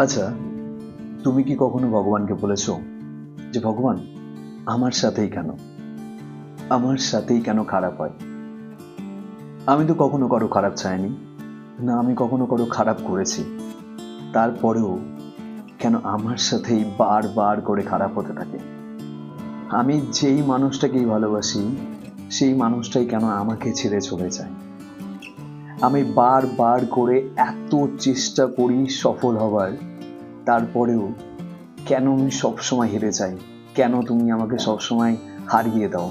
আচ্ছা, তুমি কি কখনো ভগবানকে বলেছো যে ভগবান আমার সাথেই কেন, আমার সাথেই কেন খারাপ হয়? আমি তো কখনো কারো খারাপ চাইনি, না আমি কখনো কারো খারাপ করেছি। তারপরেও কেন আমার সাথেই বারবার করে খারাপ হতে থাকে? আমি যেই মানুষটাকেই ভালোবাসি সেই মানুষটাই কেন আমাকে ছেড়ে চলে যায়? আমি বারবার করে এত চেষ্টা করি সফল হবার, তারপরেও কেন আমি সবসময় হেরে যাই? কেন তুমি আমাকে সবসময় হারিয়ে দাও?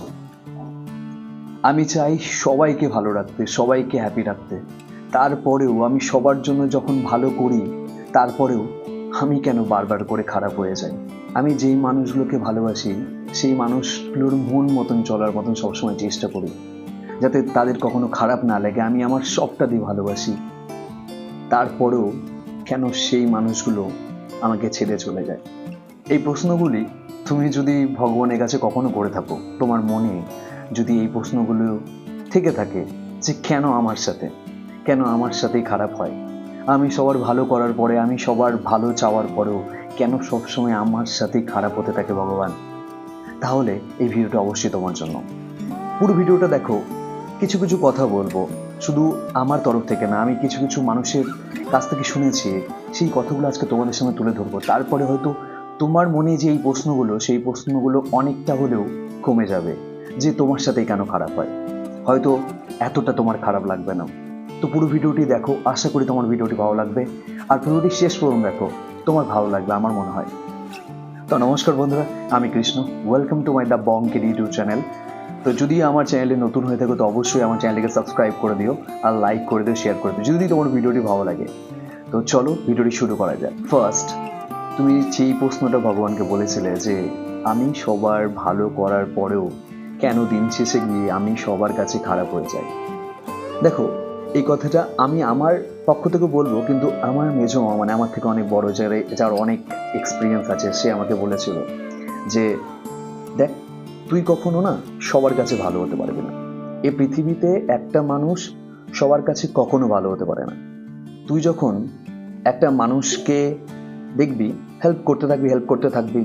আমি চাই সবাইকে ভালো রাখতে, সবাইকে হ্যাপি রাখতে। তারপরেও আমি সবার জন্য যখন ভালো করি, তারপরেও আমি কেন বারবার করে খারাপ হয়ে যাই? আমি যেই মানুষগুলোকে ভালোবাসি সেই মানুষগুলোর মন মতন চলার মতন সবসময় চেষ্টা করি, যাতে তাদের কখনো খারাপ না লাগে। আমি আমার সবটা দিয়ে ভালোবাসি, তারপরেও কেন সেই মানুষগুলো আমাকে ছেড়ে চলে যায়? এই প্রশ্নগুলি তুমি যদি ভগবানের কাছে কখনো করে থাকো, তোমার মনে যদি এই প্রশ্নগুলো থেকে থাকে যে কেন আমার সাথে, কেন আমার সাথেই খারাপ হয়, আমি সবার ভালো করার পরে, আমি সবার ভালো চাওয়ার পরেও কেন সবসময় আমার সাথেই খারাপ হতে থাকে ভগবান, তাহলে এই ভিডিওটা অবশ্যই তোমার জন্য। পুরো ভিডিওটা দেখো, কিছু কিছু কথা বলবো, শুধু আমার তরফ থেকে না, আমি কিছু কিছু মানুষের কাছ থেকে শুনেছি, সেই কথাগুলো আজকে তোমাদের সামনে তুলে ধরবো। তারপরে হয়তো তোমার মনে যে এই প্রশ্নগুলো, সেই প্রশ্নগুলো অনেকটা হলেও কমে যাবে যে তোমার সাথেই কেন খারাপ হয়। হয়তো এতটা তোমার খারাপ লাগবে না। তো পুরো ভিডিওটি দেখো, আশা করি তোমার ভিডিওটি ভালো লাগবে। আর ভিডিওটি শেষ পর্যন্ত দেখো, তোমার ভালো লাগবে আমার মনে হয়। তো নমস্কার বন্ধুরা, আমি Krishna, welcome to my the bunker YouTube channel. তো যদি আমার চ্যানেলে নতুন হয়ে থাকো তো অবশ্যই আমার চ্যানেলটিকে সাবস্ক্রাইব করে দিও, আর লাইক করে দিও, শেয়ার করে দিও যদি তোমার ভিডিওটি ভালো লাগে। তো চলো ভিডিওটি শুরু করা যাক। ফার্স্ট, তুমি যেই প্রশ্নটা ভগবানকে বলেছিলে যে আমি সবার ভালো করার পরেও কেন দিন শেষে গিয়ে আমি সবার কাছে খারাপ হয়ে যাই। দেখো, এই কথাটা আমি আমার পক্ষ থেকে বলবো, কিন্তু আমার মেজো মামা, মানে আমার থেকে অনেক বড়, যার অনেক এক্সপিরিয়েন্স আছে, সে আমাকে বলেছিল যে দেখ, তুই কখনো না সবার কাছে ভালো হতে পারবি না। এই পৃথিবীতে একটা মানুষ সবার কাছে কখনো ভালো হতে পারে না। তুই যখন একটা মানুষকে দেখবি, হেল্প করতে থাকবি,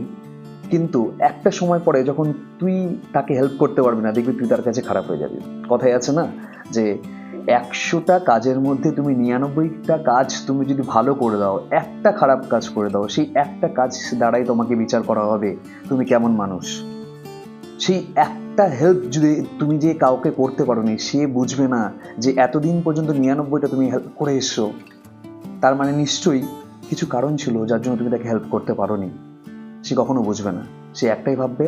কিন্তু একটা সময় পরে যখন তুই তাকে হেল্প করতে পারবি না, দেখবি তুই তার কাছে খারাপ হয়ে যাবি। কথায় আছে না যে 100টা কাজের মধ্যে তুমি 99টা কাজ তুমি যদি ভালো করে দাও, একটা খারাপ কাজ করে দাও, সেই একটা কাজ দ্বারাই তোমাকে বিচার করা হবে তুমি কেমন মানুষ। সেই একটা হেল্প যদি তুমি যে কাউকে করতে পারোনি, সে বুঝবে না যে এতদিন পর্যন্ত 99টা তুমি হেল্প করে এসছো, তার মানে নিশ্চয়ই কিছু কারণ ছিল যার জন্য তুমি তাকে হেল্প করতে পারোনি। সে কখনো বুঝবে না। সে একটাই ভাববে,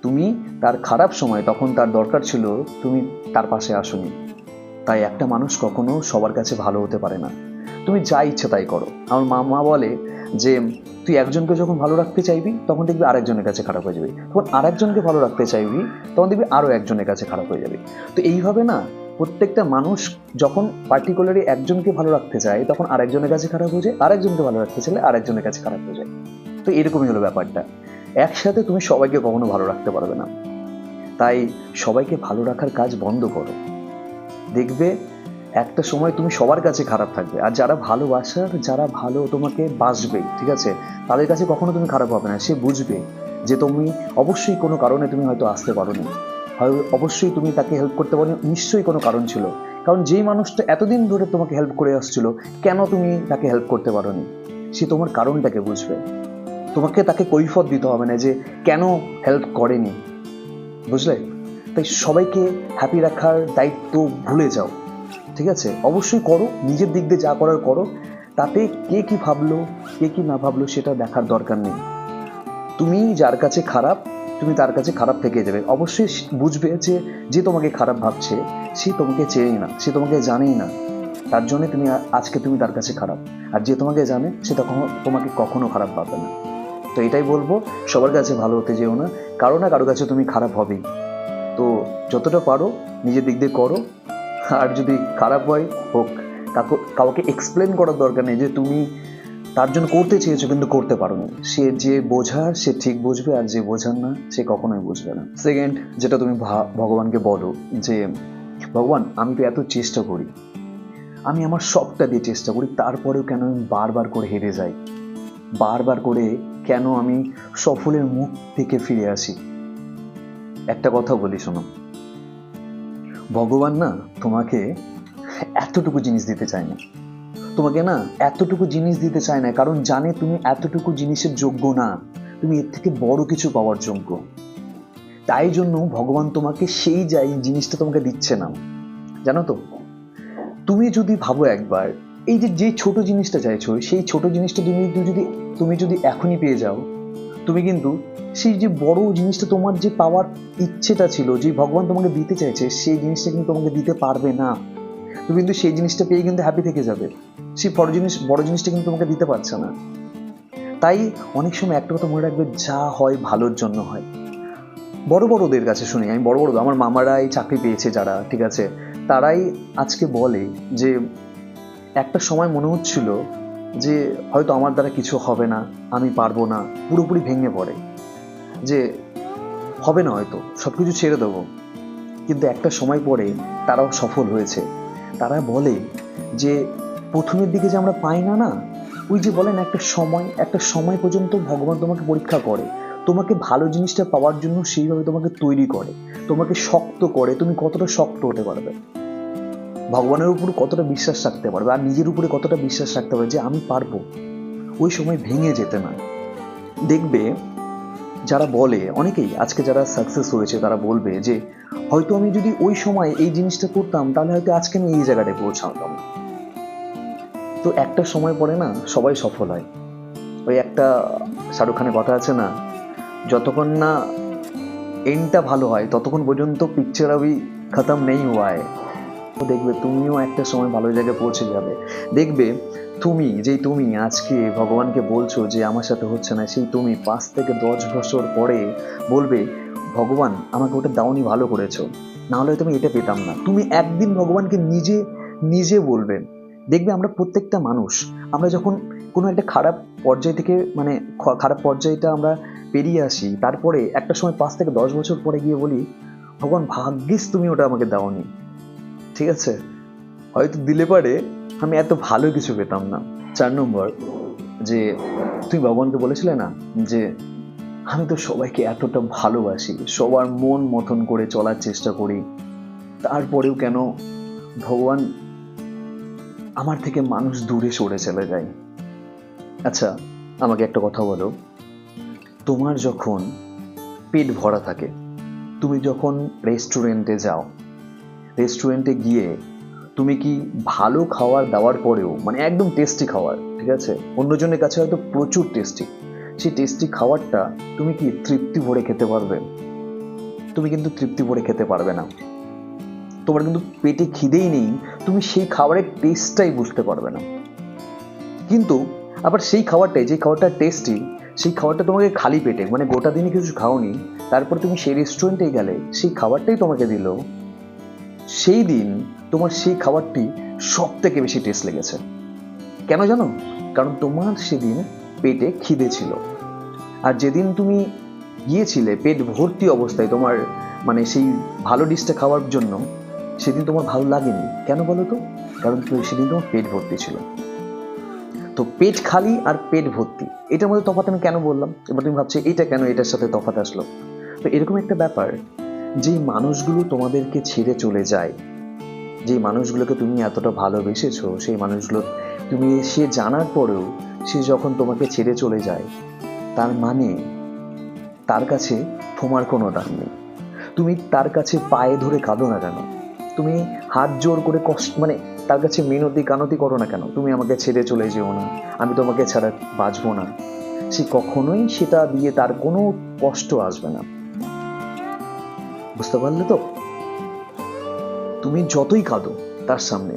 তুমি তার খারাপ সময়, তখন তার দরকার ছিল, তুমি তার পাশে আসোনি। তাই একটা মানুষ কখনো সবার কাছে ভালো হতে পারে না। তুমি যা ইচ্ছে তাই করো। আমার মা বলে যে তুই একজনকে যখন ভালো রাখতে চাইবি তখন দেখবি আরেকজনের কাছে খারাপ হয়ে যাবে, তখন আরেকজনকে ভালো রাখতে চাইবি তখন দেখবি আরও একজনের কাছে খারাপ হয়ে যাবে। তো এইভাবে না, প্রত্যেকটা মানুষ যখন পার্টিকুলারলি একজনকে ভালো রাখতে চায় তখন আরেকজনের কাছে খারাপ হয়ে যায়, আরেকজনকে ভালো রাখতে চাইলে আরেকজনের কাছে খারাপ হয়ে যায়। তো এরকমই হলো ব্যাপারটা। একসাথে তুমি সবাইকে কখনো ভালো রাখতে পারবে না। তাই সবাইকে ভালো রাখার কাজ বন্ধ করো, দেখবে একটা সময় তুমি সবার কাছে খারাপ থাকবে। আর যারা ভালোবাসার, যারা ভালো তোমাকে বাসবে, ঠিক আছে, তাদের কাছে কখনো তুমি খারাপ হবে না। সে বুঝবে যে তুমি অবশ্যই কোনো কারণে তুমি হয়তো আসতে পারোনি, অবশ্যই তুমি তাকে হেল্প করতে পারো, নিশ্চয়ই কোনো কারণ ছিল। কারণ যেই মানুষটা এতদিন ধরে তোমাকে হেল্প করে আসছিল, কেন তুমি তাকে হেল্প করতে পারোনি, সে তোমার কারণটাকে বুঝবে। তোমাকে তাকে কৈফিয়ত দিতে হবে না যে কেন হেল্প করেনি, বুঝলে? তাই সবাইকে হ্যাপি রাখার দায়িত্ব ভুলে যাও, ঠিক আছে? অবশ্যই করো, নিজের দিক দিয়ে যা করার করো, তাতে কে কি ভাবলো, কে কি না ভাবলো সেটা দেখার দরকার নেই। তুমি যার কাছে খারাপ, তুমি তার কাছে খারাপ থেকে যাবে। অবশ্যই বুঝবে যে যে তোমাকে খারাপ ভাবছে সে তোমাকে চেনেই না, সে তোমাকে জানেই না, তার জন্য তুমি আজকে তুমি তার কাছে খারাপ। আর যে তোমাকে জানে সে তখন তোমাকে কখনো খারাপ ভাববে না। তো এটাই বলবো, সবার কাছে ভালো হতে যেও না, কারো না কারো কাছে তুমি খারাপ হবেই। তো যতটা পারো নিজের দিক দিয়ে করো। আর যদি খারাপ হয় হোক, কাউকে এক্সপ্লেন করার দরকার নেই যে তুমি তার জন্য করতে চেয়েছো কিন্তু করতে পারো না। সে যে বোঝার সে ঠিক বুঝবে, আর যে বোঝার না সে কখনোই বুঝবে না। সেকেন্ড, যেটা তুমি ভগবানকে বলো যে ভগবান আমি তো এত চেষ্টা করি, আমি আমার সবটা দিয়ে চেষ্টা করি, তারপরেও কেন আমি বারবার করে হেরে যাই, বারবার করে কেন আমি সফলের মুখ থেকে ফিরে আসি। একটা কথা বলি শোনো, ভগবান না তোমাকে এতটুকু জিনিস দিতে চায় না, তোমাকে না এতটুকু জিনিস দিতে চায় না, কারণ জানে তুমি এতটুকু জিনিসের যোগ্য না, তুমি এর থেকে বড় কিছু পাওয়ার যোগ্য। তাই জন্য ভগবান তোমাকে সেই জিনিসটা তোমাকে দিচ্ছে না, জানো তো। তুমি যদি ভাবো একবার, এই যে ছোট জিনিসটা চাইছো, সেই ছোট জিনিসটা তুমি যদি এখনই পেয়ে যাও, তুমি কিন্তু সেই যে বড় জিনিসটা তোমার যে পাওয়ার ইচ্ছেটা ছিল, যে ভগবান তোমাকে দিতে চাইছে, সেই জিনিসটা কিন্তু তোমাকে দিতে পারবে না। তুমি কিন্তু সেই জিনিসটা পেয়ে কিন্তু হ্যাপি থেকে যাবে, সেই বড় জিনিসটা কিন্তু তোমাকে দিতে পারছে না। তাই অনেক সময় একটা কথা মনে রাখবে, যা হয় ভালোর জন্য হয়। বড়দের কাছে শুনি আমি, আমার মামারা এই চাকরি পেয়েছে যারা, ঠিক আছে, তারাই আজকে বলে যে একটা সময় মনে হচ্ছিল যে হয়তো আমার দ্বারা কিছু হবে না, আমি পারবো না, পুরোপুরি ভেঙে পড়ে যে হবে না, হয়তো সবকিছু ছেড়ে দেবো। কিন্তু একটা সময় পরে তারাও সফল হয়েছে। তারা বলে যে প্রথমের দিকে যে আমরা পাই না, ওই যে বলেন একটা সময় পর্যন্ত ভগবান তোমাকে পরীক্ষা করে, তোমাকে ভালো জিনিসটা পাওয়ার জন্য সেইভাবে তোমাকে তৈরি করে, তোমাকে শক্ত করে, তুমি কতটা শক্ত হতে পারবে, ভগবানের উপর কতটা বিশ্বাস রাখতে পারবে, আর নিজের উপরে কতটা বিশ্বাস রাখতে পারবে যে আমি পারবো, ওই সময় ভেঙে যেতে না। দেখবে যারা বলে, অনেকেই আজকে যারা সাকসেস হয়েছে তারা বলবে যে হয়তো আমি যদি ওই সময় এই জিনিসটা করতাম, তাহলে হয়তো আজকে আমি এই জায়গাটায় পৌঁছাতাম। তো একটা সময় পরে না সবাই সফল হয়। ওই একটা শাহরুখ খানের কথা আছে না, যতক্ষণ না এন্ডটা ভালো হয় ততক্ষণ পর্যন্ত পিকচার আবি খতম নেই হুয়া है। তো দেখবে তুমিও একটা সময় ভালো জায়গায় পৌঁছে যাবে। দেখবে তুমি আজকে ভগবানকে বলছো যে আমার সাথে হচ্ছে না, সেই তুমি 5 থেকে 10 বছর পরে বলবে ভগবান আমাকে ওটা দাওনি, ভালো করেছো, না হলে তুমি এটা পেতাম না। তুমি একদিন ভগবানকে নিজে বলবে। দেখবে আমরা প্রত্যেকটা মানুষ, আমরা যখন কোনো একটা খারাপ পর্যায় থেকে খারাপ পর্যায়টা আমরা পেরিয়ে আসি, তারপরে একটা সময় 5 থেকে 10 বছর পরে গিয়ে বলি ভগবান ভাগ্যিস তুমি ওটা আমাকে দাওনি, ঠিক আছে, হয়তো দিলে পারে আমি এত ভালো কিছু পেতাম না। 4 নম্বর, যে তুমি ভগবানকে বলেছিলে না যে আমি তো সবাইকে এতটা ভালোবাসি, সবার মন মতন করে চলার চেষ্টা করি, তারপরেও কেন ভগবান আমার থেকে মানুষ দূরে সরে চলে যায়। আচ্ছা আমাকে একটা কথা বলো, তোমার যখন পেট ভরা থাকে, তুমি যখন রেস্টুরেন্টে যাও, রেস্টুরেন্টে গিয়ে তুমি কি ভালো খাবার দেওয়ার পরেও, একদম টেস্টি খাবার, ঠিক আছে, অন্যজনের কাছে হয়তো প্রচুর টেস্টি, সেই টেস্টি খাবারটা তুমি কি তৃপ্তি ভরে খেতে পারবে? তুমি কিন্তু তৃপ্তি ভরে খেতে পারবে না। তোমার কিন্তু পেটে খিদেই নেই, তুমি সেই খাবারের টেস্টটাই বুঝতে পারবে না। কিন্তু আবার সেই খাবারটাই, যে খাবারটা টেস্টি, সেই খাবারটা তোমাকে খালি পেটে, গোটা দিনে কিছু খাওনি, তারপর তুমি সেই রেস্টুরেন্টে গেলে সেই খাবারটাই তোমাকে দিল, সেই দিন তোমার সেই খাবারটি সব থেকে বেশি টেস্ট লেগেছে। কেন জানো? কারণ তোমার সেদিন পেটে খিদে ছিল। আর যেদিন তুমি গিয়েছিলে পেট ভর্তি অবস্থায় তোমার সেই ভালো ডিশটা খাওয়ার জন্য, সেদিন তোমার ভালো লাগেনি। কেন বলো তো? কারণ সেদিন তোমার পেট ভর্তি ছিল। তো পেট খালি আর পেট ভর্তি, এটার মধ্যে তফাৎ আমি কেন বললাম? এবার তুমি ভাবছো এটা কেন এটার সাথে তফাৎ আসলো? তো এরকম একটা ব্যাপার, যে মানুষগুলো তোমাদেরকে ছেড়ে চলে যায়, যে মানুষগুলোকে তুমি এতটা ভালোবেসেছো, সেই মানুষগুলো তুমি সে জানার পরেও সে যখন তোমাকে ছেড়ে চলে যায়, তার তার কাছে তোমার কোনো দাম নেই। তুমি তার কাছে পায়ে ধরে কাঁদো না কেন, তুমি হাত জোর করে তার কাছে মিনতি কানতি করো না কেন, তুমি আমাকে ছেড়ে চলে যেও না, আমি তোমাকে ছাড়া বাঁচবো না, সে কখনোই সেটা দিয়ে তার কোনো কষ্ট আসবে না। বুঝতে পারলে তো? তুমি যতই কাঁদো তার সামনে,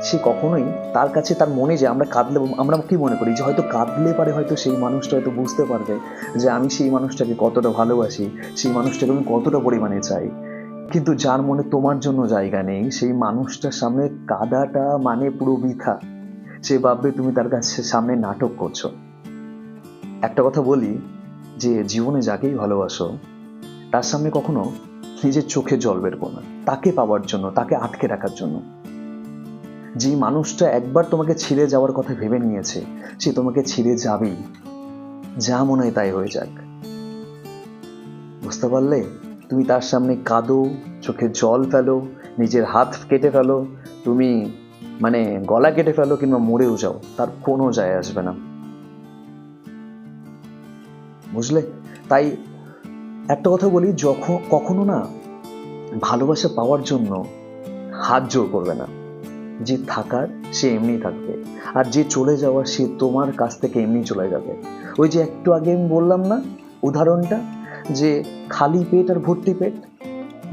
সে কখনোই তার কাছে, তার মনে যে আমরা কাঁদলে, আমরা কি মনে করি যে হয়তো কাঁদলে পারে হয়তো সেই মানুষটা হয়তো বুঝতে পারবে যে আমি সেই মানুষটাকে কতটা ভালোবাসি, সেই মানুষটাকে আমি কতটা পরিমাণে চাই। কিন্তু যার মনে তোমার জন্য জায়গা নেই, সেই মানুষটার সামনে কাঁদাটা পুরো বৃথা। সে ভাববে তুমি তার কাছে সামনে নাটক করছো। একটা কথা বলি, যে জীবনে যাকেই ভালোবাসো তার সামনে কখনো নিজের চোখে জল বের করো না, তাকে পাওয়ার জন্য, তাকে আটকে রাখার জন্য। যে মানুষটা একবার তোমাকে ছেড়ে যাওয়ার কথা ভেবে নিয়েছে, সে তোমাকে ছেড়ে যাবেই, যা মনে হয় তাই হয়ে যাক। বুঝতে পারলে? তুমি তার সামনে কাঁদো, চোখে জল ফেলো, নিজের হাত কেটে ফেলো, তুমি মানে গলা কেটে ফেলো কিংবা মরেও যাও, তার কোনো যায় আসবে না। বুঝলে? তাই একটা কথা বলি, কখনো না ভালোবাসা পাওয়ার জন্য হাত জোর করবে না। যে থাকার সে এমনি থাকবে, আর যে চলে যাওয়ার সে তোমার কাছ থেকে এমনি চলে যাবে। ওই যে একটু আগে আমি বললাম না উদাহরণটা, যে খালি পেট আর ভর্তি পেট।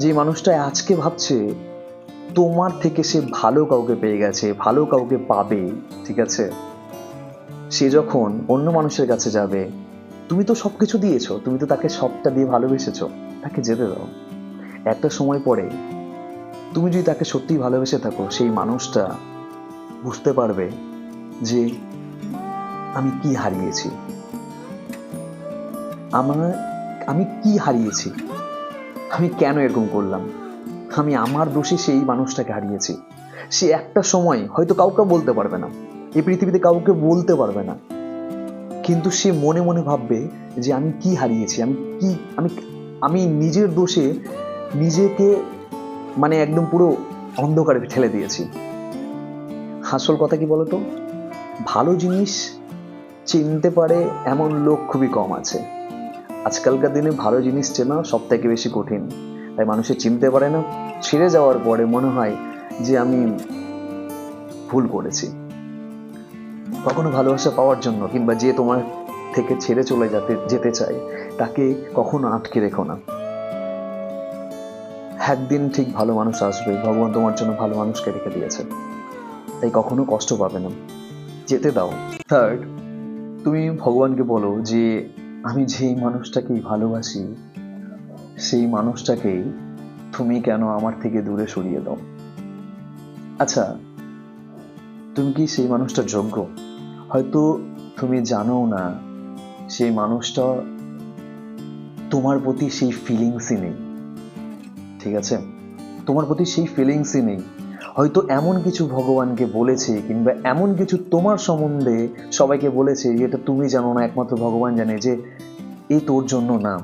যে মানুষটা আজকে ভাবছে তোমার থেকে সে ভালো কাউকে পেয়ে গেছে, ভালো কাউকে পাবে, ঠিক আছে, সে যখন অন্য মানুষের কাছে যাবে, তুমি তো সবকিছু দিয়েছো, তুমি তো তাকে সবটা দিয়ে ভালোবেসেছো, তাকে যেতে দাও। একটা সময় পরে তুমি যদি তাকে সত্যিই ভালোবেসে থাকো, সেই মানুষটা বুঝতে পারবে যে আমি কি হারিয়েছি, আমি কি হারিয়েছি, আমি কেন এরকম করলাম, আমি আমার দোষে সেই মানুষটাকে হারিয়েছি। সে একটা সময় হয়তো কাউকে বলতে পারবে না, এই পৃথিবীতে কাউকে বলতে পারবে না, কিন্তু সে মনে মনে ভাববে যে আমি কি হারিয়েছি, আমি নিজের দোষে নিজেকে মানে একদম পুরো অন্ধকারে ঠেলে দিয়েছি। আসল কথা কি বলতো, ভালো জিনিস চিনতে পারে এমন লোক খুবই কম আছে। আজকালকার দিনে ভালো জিনিস চেনা সব থেকে বেশি কঠিন, তাই মানুষে চিনতে পারে না। ছেড়ে যাওয়ার পরে মনে হয় যে আমি ভুল করেছি। কখনো ভালোবাসা পাওয়ার জন্য কিংবা যে তোমার থেকে ছেড়ে চলে যেতে চায়, তাকে কখনো আটকে রেখো না। একদিন ঠিক ভালো মানুষ আসবে, ভগবান তোমার জন্য ভালো মানুষকে রেখে দিয়েছে, তাই কখনো কষ্ট পাবে না, যেতে দাও। থার্ড, তুমি ভগবানকে বলো যে আমি যেই মানুষটাকেই ভালোবাসি, সেই মানুষটাকেই তুমি কেন আমার থেকে দূরে সরিয়ে দাও। আচ্ছা, তুমি কি সেই মানুষটার যোগ্য? হয়তো তুমি জানো না সেই মানুষটা তোমার প্রতি সেই ফিলিংসই নেই, ঠিক আছে, তোমার প্রতি সেই ফিলিংসই নেই। হয়তো এমন কিছু ভগবানকে বলেছে কিংবা এমন কিছু তোমার সম্বন্ধে সবাইকে বলেছে যেটা তুমি জানো না, একমাত্র ভগবান জানে, যে এই তোর জন্য না।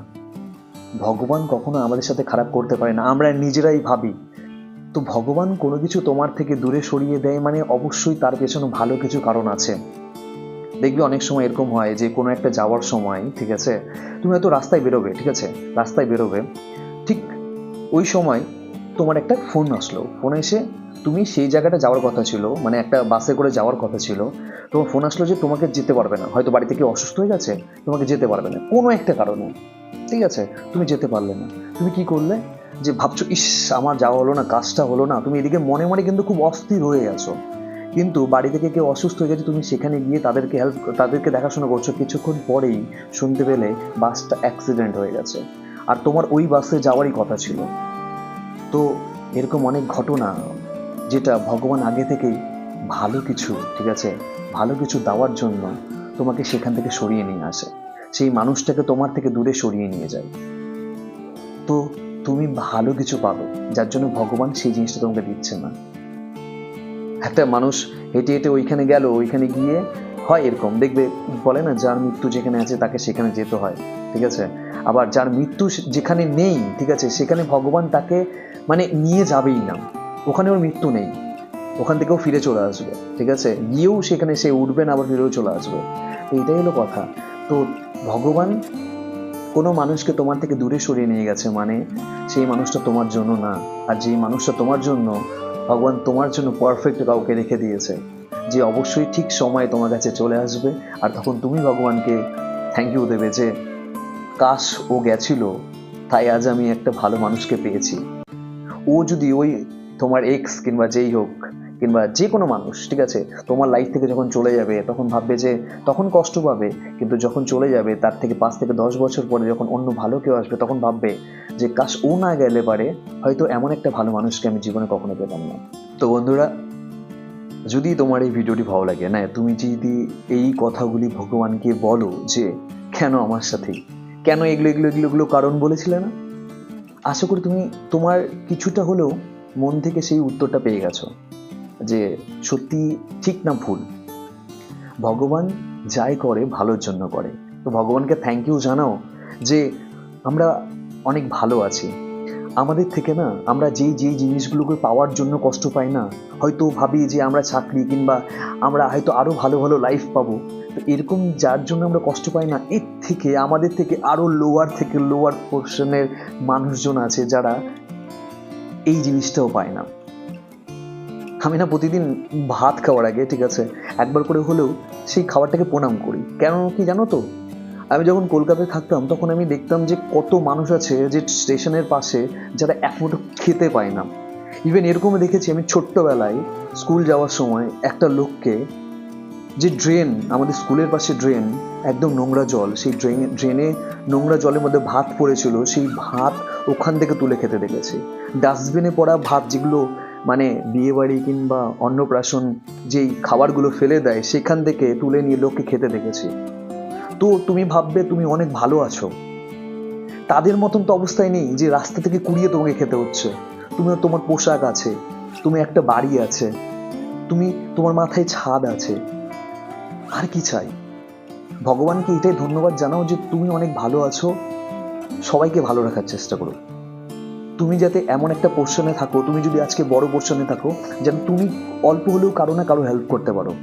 ভগবান কখনো আমাদের সাথে খারাপ করতে পারে না, আমরা নিজেরাই ভাবি। তো ভগবান কোনো কিছু তোমার থেকে দূরে সরিয়ে দেয় মানে অবশ্যই তার পেছনে ভালো কিছু কারণ আছে। দেখবি অনেক সময় এরকম হয় যে কোনো একটা যাওয়ার সময়, ঠিক আছে, তুমি হয়তো রাস্তায় বেরোবে, ঠিক আছে, রাস্তায় বেরোবে, ঠিক ওই সময় তোমার একটা ফোন আসলো, ফোন এসে তুমি সেই জায়গাটা যাওয়ার কথা ছিল, মানে একটা বাসে করে যাওয়ার কথা ছিল, তোমার ফোন আসলো যে তোমাকে যেতে পারবে না, হয়তো বাড়ি থেকে অসুস্থ হয়ে গেছে, তোমাকে যেতে পারবে না কোনো একটা কারণে, ঠিক আছে, তুমি যেতে পারলে না। তুমি কি করলে, যে ভাবছো ইস আমার যাওয়া হলো না, কাজটা হলো না, তুমি এদিকে মনে মনে কিন্তু খুব অস্থির হয়ে গেছো, কিন্তু বাড়ি থেকে কেউ অসুস্থ হয়ে গেছে, তুমি সেখানে গিয়ে তাদেরকে দেখাশোনা করছো, কিছুক্ষণ পরেই শুনতে পেলে বাসটা অ্যাক্সিডেন্ট হয়ে গেছে, আর তোমার ওই বাসে যাওয়ারই কথা ছিল। তো এরকম অনেক ঘটনা, যেটা ভগবান আগে থেকেই ভালো কিছু, ঠিক আছে, ভালো কিছু দেওয়ার জন্য তোমাকে সেখান থেকে সরিয়ে নিয়ে আসে, সেই মানুষটাকে তোমার থেকে দূরে সরিয়ে নিয়ে যায়। তো তুমি ভালো কিছু পাবে, যার জন্য ভগবান সেই জিনিসটা তোমাকে দিচ্ছে না। একটা মানুষ হেঁটে হেঁটে ওইখানে গেল, ওইখানে গিয়ে হয় এরকম, দেখবে বলে না যার মৃত্যু যেখানে আছে তাকে সেখানে যেতে হয়, ঠিক আছে, আবার যার মৃত্যু যেখানে নেই, ঠিক আছে, সেখানে ভগবান তাকে মানে নিয়ে যাবেই না, ওখানে ওর মৃত্যু নেই, ওখান থেকেও ফিরে চলে আসবে, ঠিক আছে, গিয়েও সেখানে সে উঠবে না, আবার ফিরেও চলে আসবে। তো এটাই হলো কথা। তো ভগবান কোনো মানুষকে তোমার থেকে দূরে সরিয়ে নিয়ে গেছে মানে সেই মানুষটা তোমার জন্য না, আর যেই মানুষটা তোমার জন্য, ভগবান তোমার জন্য পারফেক্ট কাউকে রেখে দিয়েছে, যে অবশ্যই ঠিক সময়ে তোমার কাছে চলে আসবে, আর তখন তুমি ভগবানকে থ্যাংক ইউ দেবে যে কাশ ও গেছিল, তাই আজ আমি একটা ভালো মানুষকে পেয়েছি। ও যদি ওই তোমার এক্স কিংবা যেই হোক কিংবা যে কোনো মানুষ, ঠিক আছে, তোমার লাইফ থেকে যখন চলে যাবে তখন ভাববে যে, তখন কষ্ট পাবে, কিন্তু যখন চলে যাবে তার থেকে 5 থেকে 10 বছর পরে যখন অন্য ভালো কেউ আসবে তখন ভাববে যে কাশ ও না গেলে পারে, হয়তো এমন একটা ভালো মানুষকে আমি জীবনে কখনো পেতাম না। তো বন্ধুরা, যদি তোমার এই ভিডিওটি ভালো লাগে না, তুমি যদি এই কথাগুলি ভগবানকে বলো যে কেন আমার সাথে, কেন এগুলো কারণ বলেছিলে না, আশা করি তুমি তোমার কিছুটা হলেও মন থেকে সেই উত্তরটা পেয়ে গেছো। যে সত্যি ঠিক না ভুল, ভগবান যাই করে ভালোর জন্য করে। তো ভগবানকে থ্যাংক ইউ জানাও যে আমরা অনেক ভালো আছি। আমাদের থেকে না আমরা যেই জিনিসগুলোকে পাওয়ার জন্য কষ্ট পাই না, হয়তো ভাবি যে আমরা চাকরি কিংবা আমরা হয়তো আরও ভালো ভালো লাইফ পাবো, তো এরকম যার জন্য আমরা কষ্ট পাই না, এর থেকে আমাদের থেকে আরও লোয়ার পোর্শনের মানুষজন আছে যারা এই জিনিসটাও পায় না। আমি না প্রতিদিন ভাত খাওয়ার আগে, ঠিক আছে, একবার করে হলেও সেই খাবারটাকে প্রণাম করি। কেন কি জানো তো? আমি যখন কলকাতায় থাকতাম তখন আমি দেখতাম যে কত মানুষ আছে যে স্টেশনের পাশে যারা এক মুঠো খেতে পায় না। ইভেন এরকমও দেখেছি আমি ছোট্টবেলায় স্কুল যাওয়ার সময় একটা লোককে, যে ড্রেন, আমাদের স্কুলের পাশে ড্রেন, একদম নোংরা জল, সেই ড্রেনে নোংরা জলের মধ্যে ভাত পড়েছিল, সেই ভাত ওখান থেকে তুলে খেতে দেখেছি। ডাস্টবিনে পড়া ভাত, যেগুলো মানে বিয়েবাড়ি কিংবা অন্নপ্রাশন যেই খাবারগুলো ফেলে দেয় সেখান থেকে তুলে নিয়ে লোককে খেতে দেখেছি। তো তুমি ভাববে তুমি অনেক ভালো আছো, তাদের মতন তো অবস্থায় নেই যে রাস্তা থেকে কুড়িয়ে তোমাকে খেতে হচ্ছে। তোমার পোশাক আছে, তুমি একটা বাড়ি আছে, তোমার মাথায় ছাদ আছে, আর কি চাই? ভগবানকে এটাই ধন্যবাদ জানাও যে তুমি অনেক ভালো আছো। সবাইকে ভালো রাখার চেষ্টা করো। তুমি যাতে এমন একটা পোর্শনে থাকো, তুমি যদি আজকে বড় পোর্শনে থাকো, যেন তুমি অল্প হলেও কারো না কারো হেল্প করতে পারো।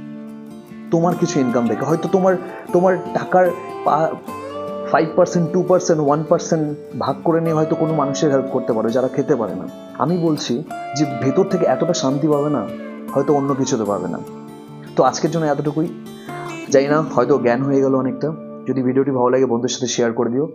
তোমার কিছু ইনকাম দেখে হয়তো তোমার টাকার 5%, 2%, 1% ভাগ করে নিয়ে হয়তো কোনো মানুষের হেল্প করতে পারো যারা খেতে পারে না। আমি বলছি যে ভেতর থেকে এতটা শান্তি পাবে না, হয়তো অন্য কিছুতে পাবে না। তো আজকের জন্য এতটুকুই। জানি না, হয়তো জ্ঞান হয়ে গেল অনেকটা। যদি ভিডিওটি ভালো লাগে বন্ধুদের সাথে শেয়ার করে দিও।